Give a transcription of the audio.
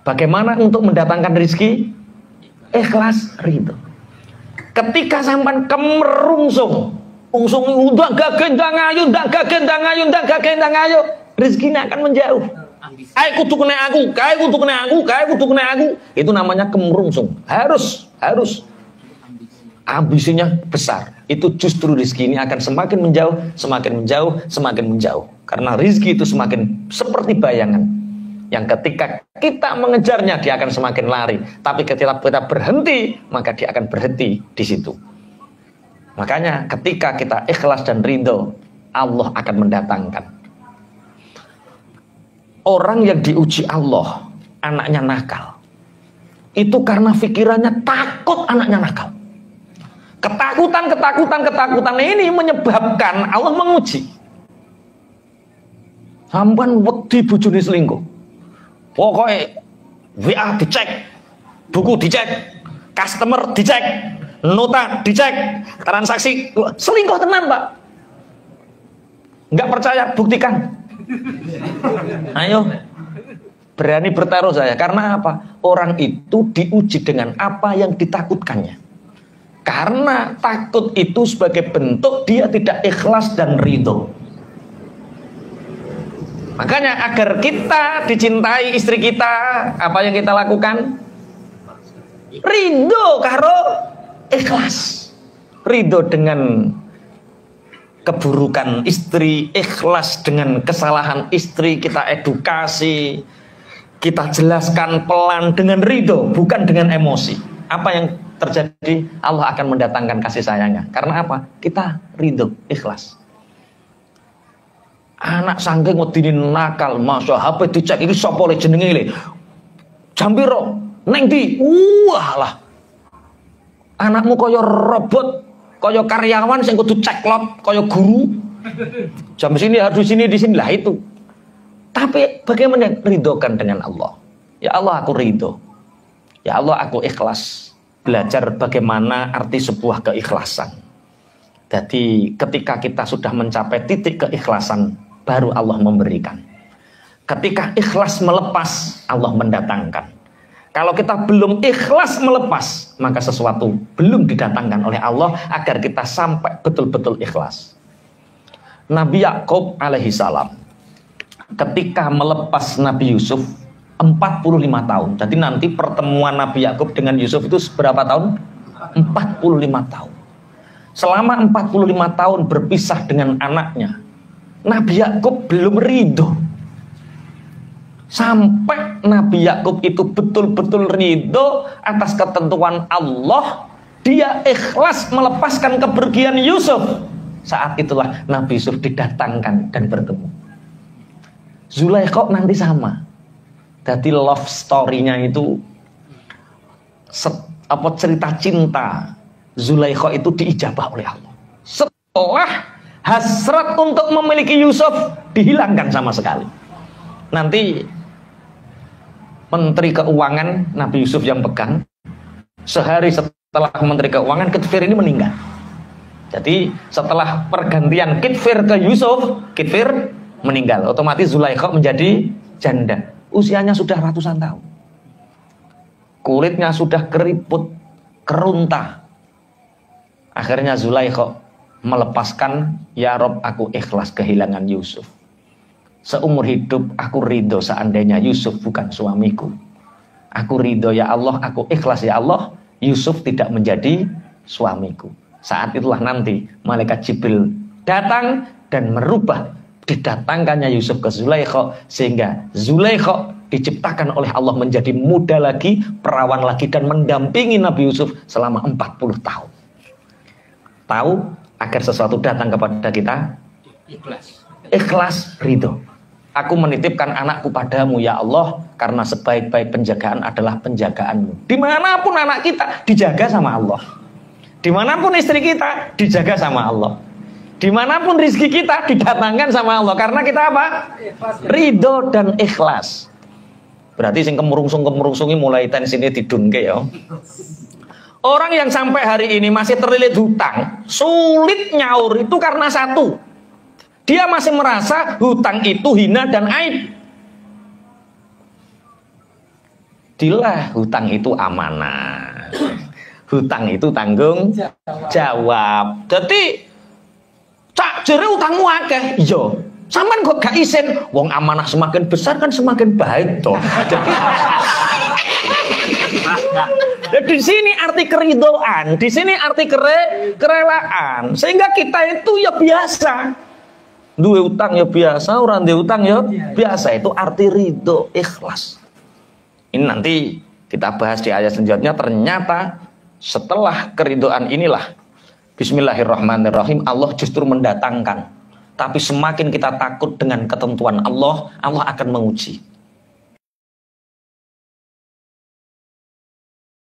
Bagaimana untuk mendatangkan rezeki? Ikhlas, ridho. Ketika sampan kemerungsung, udah gagendang ayu, rezekinya akan menjauh. Kayak kudu kena aku. Itu namanya kemerungsung. Harus ambisinya besar. Itu justru rezeki ini akan semakin menjauh. Karena rezeki itu semakin seperti bayangan. Yang ketika kita mengejarnya dia akan semakin lari, tapi ketika kita berhenti maka dia akan berhenti di situ. Makanya ketika kita ikhlas dan ridho, Allah akan mendatangkan. Orang yang diuji Allah, anaknya nakal, itu karena pikirannya takut anaknya nakal. Ketakutan ini menyebabkan Allah menguji. Sampan wedi bojone selingkuh. Pokoknya WA dicek, buku dicek, customer dicek, nota dicek, transaksi selingkuh tenan Pak. Nggak percaya, buktikan. Ayo, berani bertaruh saya. Karena apa? Orang itu diuji dengan apa yang ditakutkannya. Karena takut itu sebagai bentuk dia tidak ikhlas dan ridho. Makanya agar kita dicintai istri kita, apa yang kita lakukan? Ridho karo ikhlas. Ridho dengan keburukan istri, ikhlas dengan kesalahan istri, kita edukasi, kita jelaskan pelan dengan ridho, bukan dengan emosi. Apa yang terjadi? Allah akan mendatangkan kasih sayangnya. Karena apa? Kita ridho, ikhlas. Anak sangking wedine nakal, masya HP dicek iki sapa le jenenge le. Jam piro? Neng ndi? Wah lah. Anakmu kaya robot, kaya karyawan sing kudu ceklot, kaya guru. Jam sini harus di sini lah itu. Tapi bagaimana ridhokan dengan Allah? Ya Allah aku ridho. Ya Allah aku ikhlas. Belajar bagaimana arti sebuah keikhlasan. Jadi ketika kita sudah mencapai titik keikhlasan, baru Allah memberikan. Ketika ikhlas melepas, Allah mendatangkan. Kalau kita belum ikhlas melepas, maka sesuatu belum didatangkan oleh Allah agar kita sampai betul-betul ikhlas. Nabi Yakub alaihi salam ketika melepas Nabi Yusuf 45 tahun. Jadi nanti pertemuan Nabi Yakub dengan Yusuf itu berapa tahun? 45 tahun. Selama 45 tahun berpisah dengan anaknya, Nabi Yakub belum ridho. Sampai Nabi Yakub itu betul-betul ridho atas ketentuan Allah, dia ikhlas melepaskan kepergian Yusuf. Saat itulah Nabi Yusuf didatangkan dan bertemu. Zulaikha nanti sama. Jadi love story-nya itu cerita cinta Zulaikha itu diijabah oleh Allah. Setelah hasrat untuk memiliki Yusuf dihilangkan sama sekali. Nanti Menteri Keuangan Nabi Yusuf yang pegang, sehari setelah Menteri Keuangan Kitfir ini meninggal. Jadi setelah pergantian Kitfir ke Yusuf, Kitfir meninggal. Otomatis Zulaikha menjadi janda. Usianya sudah ratusan tahun. Kulitnya sudah keriput, keruntah. Akhirnya Zulaikha melepaskan, ya Rob aku ikhlas kehilangan Yusuf. Seumur hidup aku ridho seandainya Yusuf bukan suamiku. Aku ridho ya Allah, aku ikhlas ya Allah, Yusuf tidak menjadi suamiku. Saat itulah nanti malaikat Jibril datang dan merubah didatangkannya Yusuf ke Zulaikha, sehingga Zulaikha diciptakan oleh Allah menjadi muda lagi, perawan lagi, dan mendampingi Nabi Yusuf selama 40 tahun. Tahu agar sesuatu datang kepada kita? Ikhlas, ridho. Aku menitipkan anakku padamu ya Allah, karena sebaik-baik penjagaan adalah penjagaanmu. Dimanapun anak kita dijaga sama Allah. Dimanapun istri kita dijaga sama Allah. Dimanapun rezeki kita didatangkan sama Allah. Karena kita apa? Ridho dan ikhlas. Berarti sing kemurungsung-kemurungsungi mulai tensinya didunke ya. Orang yang sampai hari ini masih terlilit hutang, sulit nyaur itu karena satu. Dia masih merasa hutang itu hina dan aib. Dilah hutang itu amanah. Hutang itu tanggung jawab. Jadi cak jere utangmu akeh. Iya. Sampean kok gak isin, wong amanah semakin besar kan semakin baik toh. Jadi di sini arti keridoan, di sini arti kerelaan. Sehingga kita itu ya biasa. Duwe utang ya biasa, orang duwe utang ya biasa. Itu arti ridho, ikhlas. Ini nanti kita bahas di ayat selanjutnya. Ternyata setelah keridoan inilah, bismillahirrahmanirrahim, Allah justru mendatangkan. Tapi semakin kita takut dengan ketentuan Allah, Allah akan menguji.